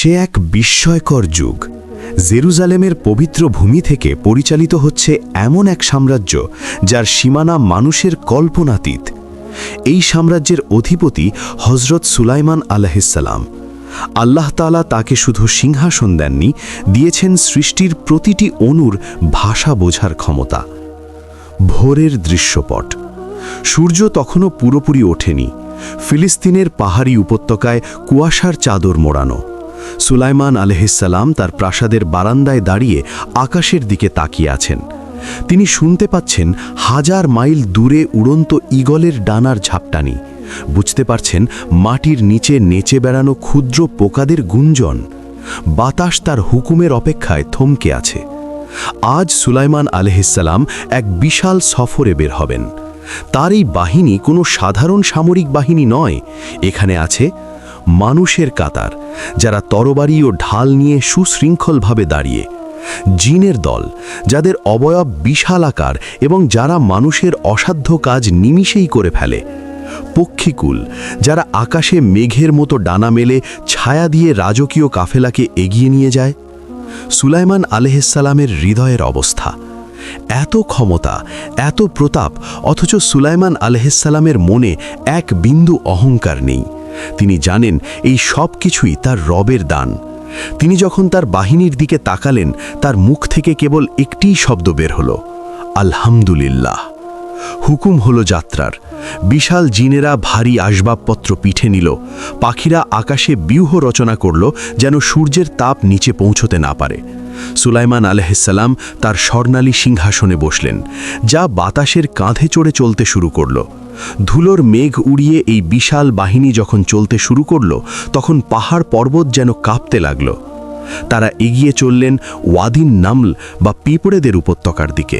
সে এক বিস্ময়কর যুগ। জেরুজালেমের পবিত্র ভূমি থেকে পরিচালিত হচ্ছে এমন এক সাম্রাজ্য যার সীমানা মানুষের কল্পনাতীত। এই সাম্রাজ্যের অধিপতি হজরত সুলাইমান আলাইহিসসালাম। আল্লাহ তাআলা তাকে শুধু সিংহাসন দেননি, দিয়েছেন সৃষ্টির প্রতিটি অণুর ভাষা বোঝার ক্ষমতা। ভোরের দৃশ্যপট। সূর্য তখনও পুরোপুরি ওঠেনি। ফিলিস্তিনের পাহাড়ি উপত্যকায় কুয়াশার চাদর মোড়ানো। সুলাইমান আলাইহিসসালাম তার প্রাসাদের বারান্দায় দাঁড়িয়ে আকাশের দিকে তাকিয়ে আছেন। তিনি শুনতে পাচ্ছেন হাজার মাইল দূরে উড়ন্ত ঈগলের ডানার ঝাপটানি। বুঝতে পারছেন মাটির নিচে নেচে বেড়ানো ক্ষুদ্র পোকাদের গুঞ্জন। বাতাস তার হুকুমের অপেক্ষায় থমকে আছে। আজ সুলাইমান আলাইহিসসালাম এক বিশাল সফরে বের হবেন। তার এই বাহিনী কোনো সাধারণ সামরিক বাহিনী নয়। এখানে আছে মানুষের কাতার, যারা তরবারি ও ঢাল নিয়ে সুশৃঙ্খলভাবে দাঁড়িয়ে। জিনের দল, যাদের অবয়ব বিশাল আকার এবং যারা মানুষের অসাধ্য কাজ নিমিষেই করে ফেলে। পক্ষীকুল, যারা আকাশে মেঘের মতো ডানা মেলে ছায়া দিয়ে রাজকীয় কাফেলাকে এগিয়ে নিয়ে যায়। সুলাইমান আলাইহিসসালামের হৃদয়ের অবস্থা। এত ক্ষমতা, এত প্রতাপ, অথচ সুলাইমান আলাইহিসসালামের মনে এক বিন্দু অহংকার নেই। তিনি জানেন এই সব কিছুই তার রবের দান। তিনি যখন তার বাহিনীর দিকে তাকালেন, তার মুখ থেকে কেবল একটিই শব্দ বের হলো, আলহামদুলিল্লাহ। হুকুম হলো যাত্রার। বিশাল জিনেরা ভারী আসবাবপত্র পিঠে নিল। পাখিরা আকাশে ব্যূহ রচনা করল, যেন সূর্যের তাপ নিচে পৌঁছতে না পারে। সুলাইমান আলাইহিসসালাম তার স্বর্ণালী সিংহাসনে বসলেন, যা বাতাসের কাঁধে চড়ে চলতে শুরু করল। ধুলোর মেঘ উড়িয়ে এই বিশাল বাহিনী যখন চলতে শুরু করল, তখন পাহাড় পর্বত যেন কাঁপতে লাগল। তারা এগিয়ে চললেন ওয়াদিন নামল বা পিঁপড়েদের উপত্যকার দিকে।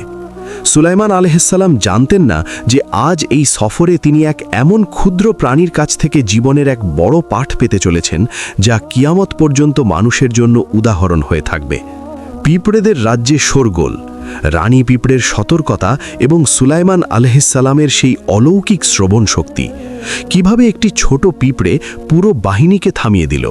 সুলাইমান আলাইহিসসালাম জানতেন না যে আজ এই সফরে তিনি এক এমন ক্ষুদ্র প্রাণীর কাছ থেকে জীবনের এক বড় পাঠ পেতে চলেছেন, যা কিয়ামত পর্যন্ত মানুষের জন্য উদাহরণ হয়ে থাকবে। পিঁপড়েদের রাজ্যে শোরগোল, রানী পিঁপড়ের সতর্কতা এবং সুলাইমান আলাইহিসসালামের সেই অলৌকিক শ্রবণ শক্তি। কিভাবে একটি ছোট পিঁপড়ে পুরো বাহিনীকে থামিয়ে দিল।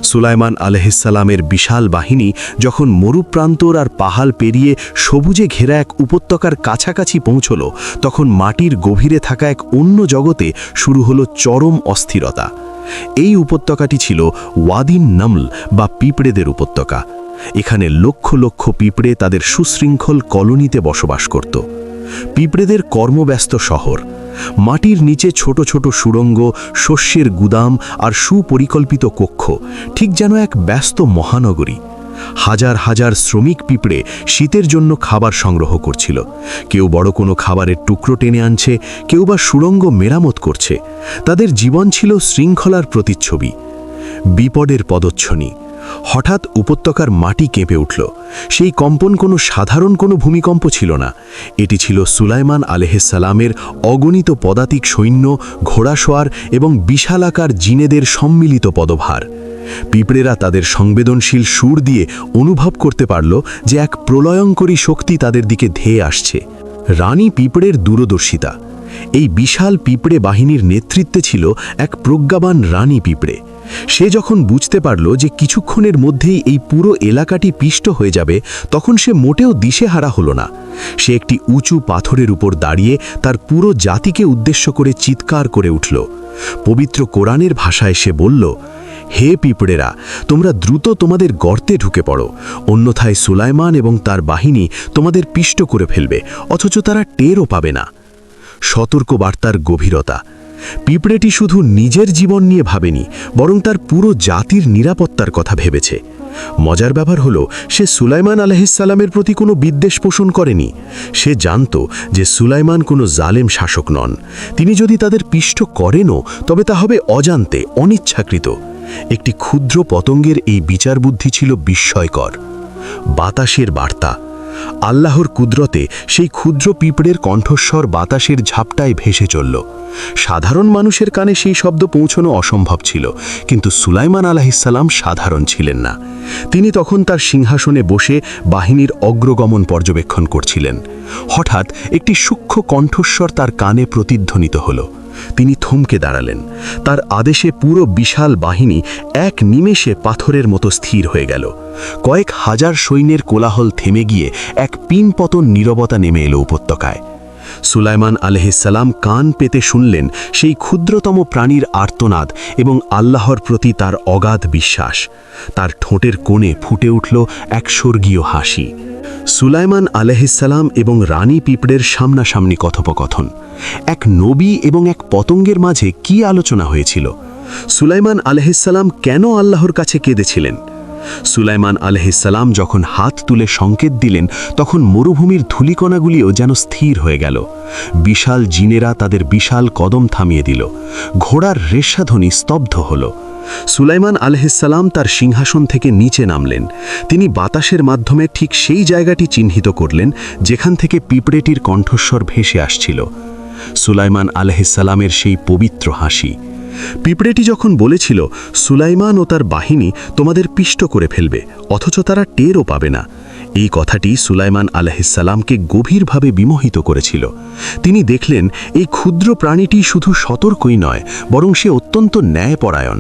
সুলাইমান আলাইহিসসালামের বিশাল বাহিনী যখন মরুপ্রান্তর আর পাহাড় পেরিয়ে সবুজে ঘেরা এক উপত্যকার কাছাকাছি পৌঁছল, তখন মাটির গভীরে থাকা এক অন্য জগতে শুরু হলো চরম অস্থিরতা। এই উপত্যকাটি ছিল ওয়াদিন নামল বা পিঁপড়েদের উপত্যকা। এখানে লক্ষ লক্ষ পিঁপড়ে তাদের সুশৃঙ্খল কলোনিতে বসবাস করত। পিঁপড়েদের কর্মব্যস্ত শহর। মাটির নিচে ছোট ছোট সুড়ঙ্গ, শস্যের গুদাম আর সুপরিকল্পিত কক্ষ, ঠিক যেন এক ব্যস্ত মহানগরী। হাজার হাজার শ্রমিক পিঁপড়ে শীতের জন্য খাবার সংগ্রহ করছিল। কেউ বড় কোনো খাবারের টুকরো টেনে আনছে, কেউ বা সুড়ঙ্গ মেরামত করছে। তাদের জীবন ছিল শৃঙ্খলার প্রতিচ্ছবি। বিপদের পদচ্ছনি। হঠাৎ উপত্যকার মাটি কেঁপে উঠল। সেই কম্পন কোনো সাধারণ কোনো ভূমিকম্প ছিল না। এটি ছিল সুলাইমান আলাইহিসসালামের অগণিত পদাতিক সৈন্য, ঘোড়াসওয়ার এবং বিশালাকার জিনেদের সম্মিলিত পদভার। পিঁপড়েরা তাদের সংবেদনশীল সুর দিয়ে অনুভব করতে পারল যে এক প্রলয়ঙ্করী শক্তি তাদের দিকে ধেয়ে আসছে। রানী পিঁপড়ের দূরদর্শিতা। এই বিশাল পিঁপড়ে বাহিনীর নেতৃত্বে ছিল এক প্রজ্ঞাবান রানী পিঁপড়ে। সে যখন বুঝতে পারল যে কিছুক্ষণের মধ্যেই এই পুরো এলাকাটি পিষ্ট হয়ে যাবে, তখন সে মোটেও দিশেহারা হলো না। সে একটি উঁচু পাথরের উপর দাঁড়িয়ে তার পুরো জাতিকে উদ্দেশ্য করে চিৎকার করে উঠল। পবিত্র কোরআনের ভাষায় সে বলল, হে পিঁপড়েরা, তোমরা দ্রুত তোমাদের গর্তে ঢুকে পড়ো, অন্যথায় সুলাইমান এবং তার বাহিনী তোমাদের পিষ্ট করে ফেলবে, অথচ তারা টেরও পাবে না। সতর্কবার্তার গভীরতা। পিঁপড়েটি শুধু নিজের জীবন নিয়ে ভাবেনি, বরং তার পুরো জাতির নিরাপত্তার কথা ভেবেছে। মজার ব্যাপার হলো, সে সুলাইমান আলাইহিসসালামের প্রতি কোনো বিদ্বেষ পোষণ করেনি। সে জানত যে সুলাইমান কোনো জালেম শাসক নন। তিনি যদি তাদের পিষ্ট করেনও, তবে তা হবে অজান্তে, অনিচ্ছাকৃত। একটি ক্ষুদ্র পতঙ্গের এই বিচার বুদ্ধি ছিল বিস্ময়কর। বাতাসের বার্তা। আল্লাহর কুদরতে সেই ক্ষুদ্র পিঁপড়ের কণ্ঠস্বর বাতাসের ঝাপটায় ভেসে চলল। সাধারণ মানুষের কানে সেই শব্দ পৌঁছানো অসম্ভব ছিল, কিন্তু সুলাইমান আলাইহিসসালাম সাধারণ ছিলেন না। তিনি তখন তার সিংহাসনে বসে বাহিনীর অগ্রগমন পর্যবেক্ষণ করছিলেন। হঠাৎ একটি সূক্ষ্ম কণ্ঠস্বর তার কানে প্রতিধ্বনিত হল, তিনি থমকে দাঁড়ালেন। তার আদেশে পুরো বিশাল বাহিনী এক নিমেষে পাথরের মতো স্থির হয়ে গেল। কয়েক হাজার সৈন্যের কোলাহল থেমে গিয়ে এক পিনপতন নীরবতা নেমে এলো উপত্যকায়। সুলাইমান আলাইহিসসালাম কান পেতে শুনলেন সেই ক্ষুদ্রতম প্রাণীর আর্তনাদ এবং আল্লাহর প্রতি তার অগাধ বিশ্বাস। তার ঠোঁটের কোণে ফুটে উঠল এক স্বর্গীয় হাসি। সুলাইমান আলাইহিসসালাম এবং রানী পিঁপড়ের সামনাসামনি কথোপকথন। এক নবী এবং এক পতঙ্গের মাঝে কি আলোচনা হয়েছিল? সুলাইমান আলাইহিসসালাম কেন আল্লাহর কাছে কেঁদেছিলেন? সুলাইমান আলাইহিসসালাম যখন হাত তুলে সংকেত দিলেন, তখন মরুভূমির ধূলিকণাগুলিও যেন স্থির হয়ে গেল। বিশাল জিনেরা তাদের বিশাল কদম থামিয়ে দিল। ঘোড়ার রেশাধ্বনি স্তব্ধ হল। সুলাইমান আলাইহিসসালাম তার সিংহাসন থেকে নিচে নামলেন। তিনি বাতাসের মাধ্যমে ঠিক সেই জায়গাটি চিহ্নিত করলেন যেখান থেকে পিঁপড়েটির কণ্ঠস্বর ভেসে আসছিল। সুলাইমান আলাইহিসসালামের সেই পবিত্র হাসি। পিঁপড়েটি যখন বলেছিল, সুলাইমান ও তার বাহিনী তোমাদের পিষ্ট করে ফেলবে, অথচ তারা টেরও পাবে না, এই কথাটি সুলাইমান আলাইহিসসালামকে গভীরভাবে বিমোহিত করেছিল। তিনি দেখলেন এই ক্ষুদ্র প্রাণীটি শুধু সতর্কই নয়, বরং সে অত্যন্ত ন্যায়পরায়ণ।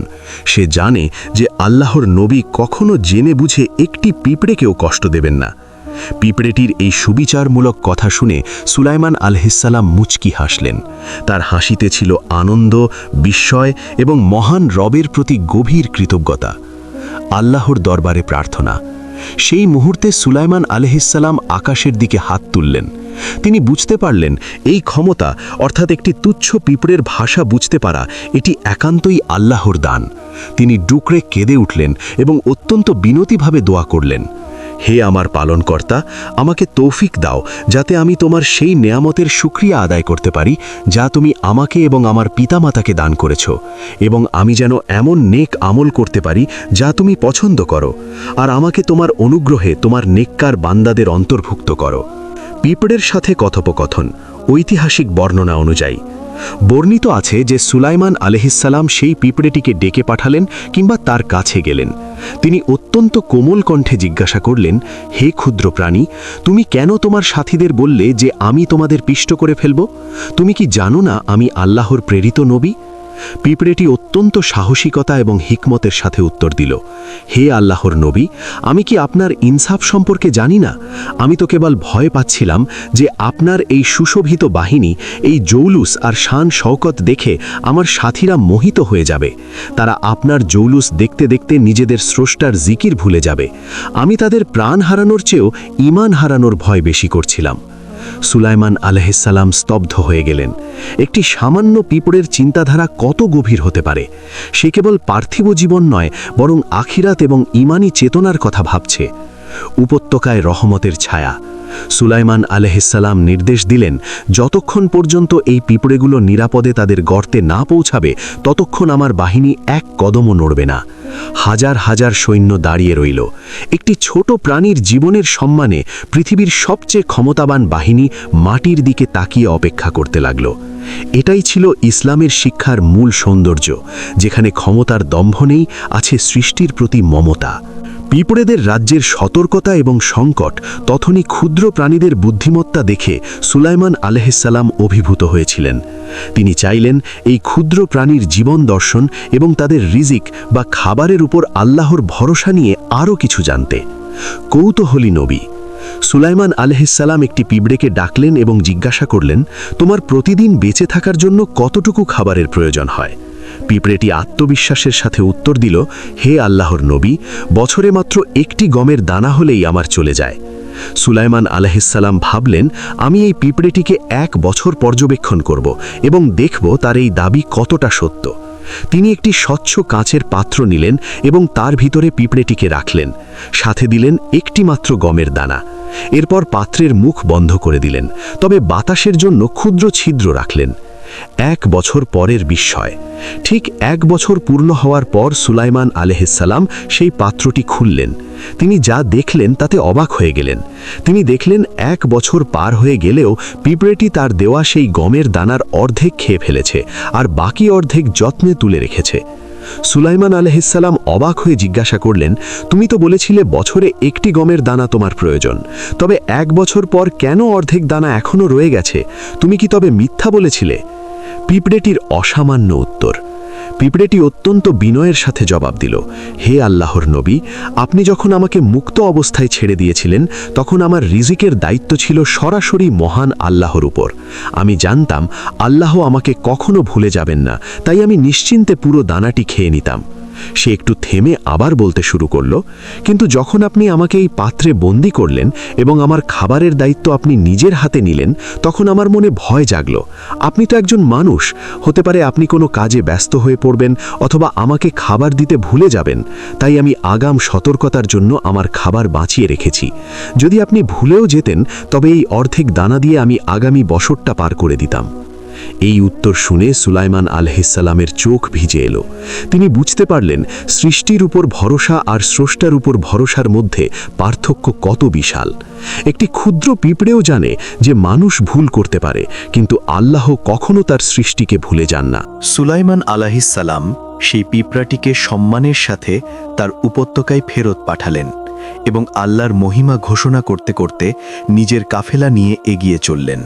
সে জানে যে আল্লাহর নবী কখনো জেনে বুঝে একটি পিঁপড়েকেও কষ্ট দেবেন না। পিঁপড়েটির এই সুবিচারমূলক কথা শুনে সুলাইমান আলাইহিসসালাম মুচকি হাসলেন। তার হাসিতে ছিল আনন্দ, বিস্ময় এবং মহান রবের প্রতি গভীর কৃতজ্ঞতা। আল্লাহর দরবারে প্রার্থনা। সেই মুহূর্তে সুলাইমান আলাইহিসসালাম আকাশের দিকে হাত তুললেন। তিনি বুঝতে পারলেন এই ক্ষমতা, অর্থাৎ একটি তুচ্ছ পিঁপড়ের ভাষা বুঝতে পারা, এটি একান্তই আল্লাহর দান। তিনি ডুকরে কেঁদে উঠলেন এবং অত্যন্ত বিনতীভাবে দোয়া করলেন, হে আমার পালনকর্তা, আমাকে তৌফিক দাও যাতে আমি তোমার সেই নেয়ামতের শুকরিয়া আদায় করতে পারি যা তুমি আমাকে এবং আমার পিতামাতাকে দান করেছ, এবং আমি যেন এমন নেক আমল করতে পারি যা তুমি পছন্দ করো, আর আমাকে তোমার অনুগ্রহে তোমার নেককার বান্দাদের অন্তর্ভুক্ত করো। পিঁপড়ের সাথে কথোপকথন। ঐতিহাসিক বর্ণনা অনুযায়ী বর্ণিত আছে যে সুলাইমান আলাইহিসসালাম সেই পিঁপড়েটিকে ডেকে পাঠালেন কিংবা তার কাছে গেলেন। তিনি অত্যন্ত কোমল কণ্ঠে জিজ্ঞাসা করলেন, হে ক্ষুদ্র প্রাণী, তুমি কেন তোমার সাথীদের বললে যে আমি তোমাদের পিষ্ট করে ফেলব? তুমি কি জানো না আমি আল্লাহর প্রেরিত নবী? পিঁপড়েটি অত্যন্ত সাহসিকতা এবং হিকমতের সাথে উত্তর দিল, হে আল্লাহর নবী, আমি কি আপনার ইনসাফ সম্পর্কে জানি না? আমি তো কেবল ভয় পাচ্ছিলাম যে আপনার এই সুশোভিত বাহিনী, এই জৌলুস আর শান শওকত দেখে আমার সাথীরা মোহিত হয়ে যাবে। তারা আপনার জৌলুস দেখতে দেখতে নিজেদের স্রষ্টার জিকির ভুলে যাবে। আমি তাদের প্রাণ হারানোর চেয়েও ঈমান হারানোর ভয় বেশি করছিলাম। সুলাইমান আলাইহিসসালাম স্তব্ধ হয়ে গেলেন। একটি সামান্য পিঁপড়ের চিন্তাধারা কত গভীর হতে পারে! সে কেবল পার্থিব জীবন নয়, বরং আখিরাত এবং ঈমানি চেতনার কথা ভাবছে। উপত্যকায় রহমতের ছায়া। সুলাইমান আলাইহিসসালাম নির্দেশ দিলেন, যতক্ষণ পর্যন্ত এই পিঁপড়েগুলো নিরাপদে তাদের গর্তে না পৌঁছাবে, ততক্ষণ আমার বাহিনী এক কদমও নড়বে না। হাজার হাজার সৈন্য দাঁড়িয়ে রইল। একটি ছোট প্রাণীর জীবনের সম্মানে পৃথিবীর সবচেয়ে ক্ষমতাবান বাহিনী মাটির দিকে তাকিয়ে অপেক্ষা করতে লাগল। এটাই ছিল ইসলামের শিক্ষার মূল সৌন্দর্য, যেখানে ক্ষমতার দম্ভ নেই, আছে সৃষ্টির প্রতি মমতা। পিঁপড়েদের রাজ্যের সতর্কতা এবং সংকট, তখনই ক্ষুদ্র প্রাণীদের বুদ্ধিমত্তা দেখে সুলাইমান আলাইহিসসালাম অভিভূত হয়েছিলেন। তিনি চাইলেন এই ক্ষুদ্র প্রাণীর জীবন দর্শন এবং তাদের রিজিক বা খাবারের উপর আল্লাহর ভরসা নিয়ে আরও কিছু জানতে। কৌতূহলী নবী। সুলাইমান আলাইহিসসালাম একটি পিঁপড়েকে ডাকলেন এবং জিজ্ঞাসা করলেন, তোমার প্রতিদিন বেঁচে থাকার জন্য কতটুকু খাবারের প্রয়োজন হয়? পিঁপড়েটি আত্মবিশ্বাসের সাথে উত্তর দিল, হে আল্লাহর নবী, বছরে মাত্র একটি গমের দানা হলেই আমার চলে যায়। সুলাইমান আলাইহিসসালাম ভাবলেন, আমি এই পিঁপড়েটিকে 1 বছর পর্যবেক্ষণ করব এবং দেখব তার এই দাবি কতটা সত্য। তিনি একটি স্বচ্ছ কাঁচের পাত্র নিলেন এবং তার ভিতরে পিঁপড়েটিকে রাখলেন। সাথে দিলেন একটি মাত্র গমের দানা। এরপর পাত্রের মুখ বন্ধ করে দিলেন, তবে বাতাসের জন্য ক্ষুদ্র ছিদ্র রাখলেন। 1 বছর পরের বিস্ময়। ঠিক 1 বছর পূর্ণ হওয়ার পর সুলাইমান আলাইহিসসালাম সেই পাত্রটি খুললেন। তিনি যা দেখলেন তাতে অবাক হয়ে গেলেন। তিনি দেখলেন 1 বছর পার হয়ে গেলেও পিঁপড়েটি তার দেওয়া সেই গমের দানার অর্ধেক খেয়ে ফেলেছে, আর বাকি অর্ধেক যত্নে তুলে রেখেছে। সুলাইমান আলাইহিসসালাম অবাক হয়ে জিজ্ঞাসা করলেন, তুমি তো বলেছিলে বছরে একটি গমের দানা তোমার প্রয়োজন, তবে 1 বছর পর কেন অর্ধেক দানা এখনও রয়ে গেছে? তুমি কি তবে মিথ্যা বলেছিলে? পিঁপড়েটির অসামান্য উত্তর। পিঁপড়েটি অত্যন্ত বিনয়ের সাথে জবাব দিল, হে আল্লাহর নবী, আপনি যখন আমাকে মুক্ত অবস্থায় ছেড়ে দিয়েছিলেন তখন আমার রিজিকের দায়িত্ব ছিল সরাসরি মহান আল্লাহর উপর। আমি জানতাম আল্লাহ আমাকে কখনো ভুলে যাবেন না, তাই আমি নিশ্চিন্তে পুরো দানাটি খেয়ে নিতাম। সে একটু থেমে আবার বলতে শুরু করল, কিন্তু যখন আপনি আমাকে এই পাত্রে বন্দি করলেন এবং আমার খাবারের দায়িত্ব আপনি নিজের হাতে নিলেন, তখন আমার মনে ভয় জাগল। আপনি তো একজন মানুষ, হতে পারে আপনি কোনো কাজে ব্যস্ত হয়ে পড়বেন অথবা আমাকে খাবার দিতে ভুলে যাবেন। তাই আমি আগাম সতর্কতার জন্য আমার খাবার বাঁচিয়ে রেখেছি। যদি আপনি ভুলেও যেতেন তবে এই অর্ধেক দানা দিয়ে আমি আগামী বছরটা পার করে দিতাম। এই উত্তর শুনে সুলাইমান আলাইহিসসালামের চোখ ভিজে এলো। তিনি বুঝতে পারলেন সৃষ্টির উপর ভরসা আর স্রষ্টার উপর ভরসার মধ্যে পার্থক্য কত বিশাল। একটি ক্ষুদ্র পিঁপড়েও জানে যে মানুষ ভুল করতে পারে, কিন্তু আল্লাহ কখনো তার সৃষ্টিকে ভুলে যান না। সুলাইমান আলাইহিসসালাম সেই পিঁপড়াটিকে সম্মানের সাথে তার উপত্যকায় ফেরত পাঠালেন এবং আল্লাহর মহিমা ঘোষণা করতে করতে নিজের কাফেলা নিয়ে এগিয়ে চললেন।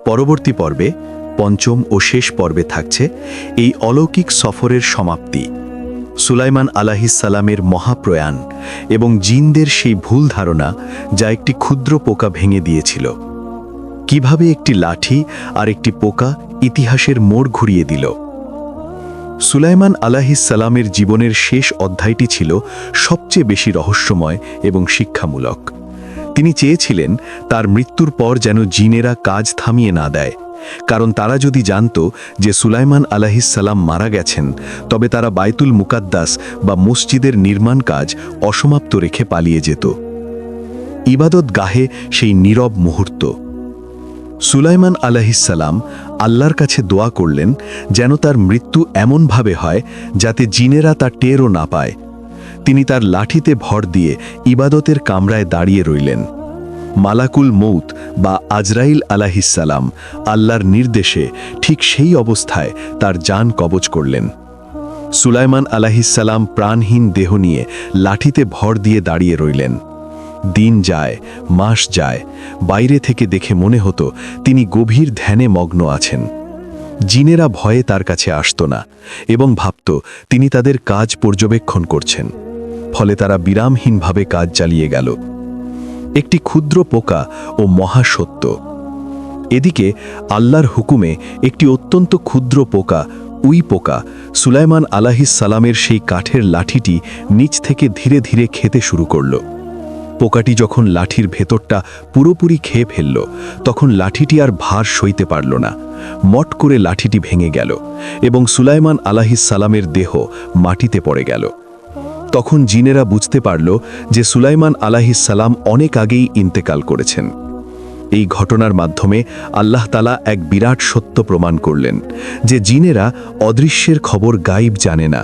পরবর্তী পর্বে, পঞ্চম ও শেষ পর্বে থাকছে এই অলৌকিক সফরের সমাপ্তি, সুলাইমান আলাইহিসসালামের মহাপ্রয়াণ এবং জিনদের সেই ভুল ধারণা যা একটি ক্ষুদ্র পোকা ভেঙে দিয়েছিল। কিভাবে একটি লাঠি আর একটি পোকা ইতিহাসের মোড় ঘুরিয়ে দিল। সুলাইমান আলাইহিসসালামের জীবনের শেষ অধ্যায়টি ছিল সবচেয়ে বেশি রহস্যময় এবং শিক্ষামূলক। তিনি চেয়েছিলেন তার মৃত্যুর পর যেন জিনেরা কাজ থামিয়ে না দেয়, কারণ তারা যদি জানত যে সুলাইমান আলাইহিসসালাম মারা গেছেন তবে তারা বাইতুল মুকাদ্দাস বা মসজিদের নির্মাণ কাজ অসমাপ্ত রেখে পালিয়ে যেত। ইবাদত গাহে সেই নীরব মুহূর্ত। সুলাইমান আলাইহিসসালাম আল্লাহর কাছে দোয়া করলেন যেন তার মৃত্যু এমনভাবে হয় যাতে জিনেরা তা টেরও না পায়। তিনি তার লাঠিতে ভর দিয়ে ইবাদতের কামরায় দাঁড়িয়ে রইলেন। মালাকুল মৌত বা আজরাইল আলাইহিসসালাম আল্লাহর নির্দেশে ঠিক সেই অবস্থায় তার জান কবজ করলেন। সুলাইমান আলাইহিসসালাম প্রাণহীন দেহ নিয়ে লাঠিতে ভর দিয়ে দাঁড়িয়ে রইলেন। দিন যায়, মাস যায়, বাইরে থেকে দেখে মনে হতো তিনি গভীর ধ্যানে মগ্ন আছেন। জিনেরা ভয়ে তার কাছে আসত না এবং ভাবত তিনি তাদের কাজ পর্যবেক্ষণ করছেন, ফলে তারা বিরামহীনভাবে কাজ চালিয়ে গেল। একটি ক্ষুদ্র পোকা ও মহাসত্য। এদিকে আল্লাহর হুকুমে একটি অত্যন্ত ক্ষুদ্র পোকা, উই পোকা, সুলাইমান আলাইহিসসালামের সেই কাঠের লাঠিটি নিচ থেকে ধীরে ধীরে খেতে শুরু করল। পোকাটি যখন লাঠির ভেতরটা পুরোপুরি খেয়ে ফেলল তখন লাঠিটি আর ভার সইতে পারল না। মট করে লাঠিটি ভেঙে গেল এবং সুলাইমান আলাইহিসসালামের দেহ মাটিতে পড়ে গেল। তখন জিনেরা বুঝতে পারল যে সুলাইমান আলাইহিসসালাম অনেক আগেই ইন্তেকাল করেছেন। এই ঘটনার মাধ্যমে আল্লাহ তাআলা এক বিরাট সত্য প্রমাণ করলেন যে জিনেরা অদৃশ্যের খবর গায়েব জানে না।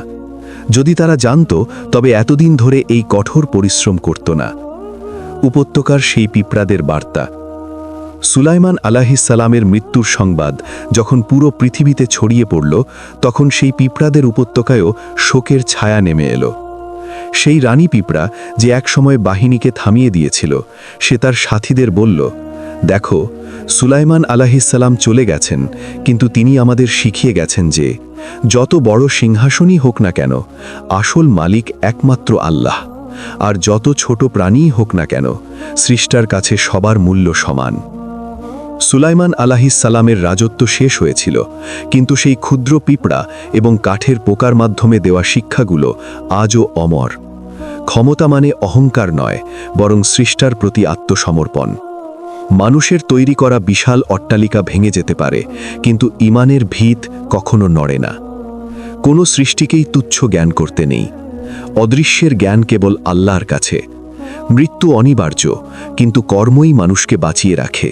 যদি তারা জানত তবে এতদিন ধরে এই কঠোর পরিশ্রম করত না। উপত্যকার সেই পিঁপড়াদের বার্তা। সুলাইমান আলাইহিসসালামের মৃত্যুর সংবাদ যখন পুরো পৃথিবীতে ছড়িয়ে পড়ল তখন সেই পিঁপড়াদের উপত্যকায়ও শোকের ছায়া নেমে এলো। সেই রানী পিঁপড়া যে একসময় বাহিনীকে থামিয়ে দিয়েছিল, সে তার সাথীদের বলল, দেখো, সুলাইমান আলাইহিসসালাম চলে গেছেন, কিন্তু তিনি আমাদের শিখিয়ে গেছেন যে যত বড় সিংহাসনই হোক না কেন, আসল মালিক একমাত্র আল্লাহ, আর যত ছোট প্রাণীই হোক না কেন, সৃষ্টার কাছে সবার মূল্য সমান। সুলাইমান আলাইহিসসালামের রাজত্ব শেষ হয়েছিল, কিন্তু সেই ক্ষুদ্র পিঁপড়া এবং কাঠের পোকার মাধ্যমে দেওয়া শিক্ষাগুলো আজও অমর। ক্ষমতা মানে অহংকার নয়, বরং সৃষ্টার প্রতি আত্মসমর্পণ। মানুষের তৈরি করা বিশাল অট্টালিকা ভেঙে যেতে পারে, কিন্তু ঈমানের ভিত কখনো নড়ে না। কোনো সৃষ্টিকেই তুচ্ছ জ্ঞান করতে নেই। অদৃশ্যের জ্ঞান কেবল আল্লাহর কাছে। মৃত্যু অনিবার্য, কিন্তু কর্মই মানুষকে বাঁচিয়ে রাখে।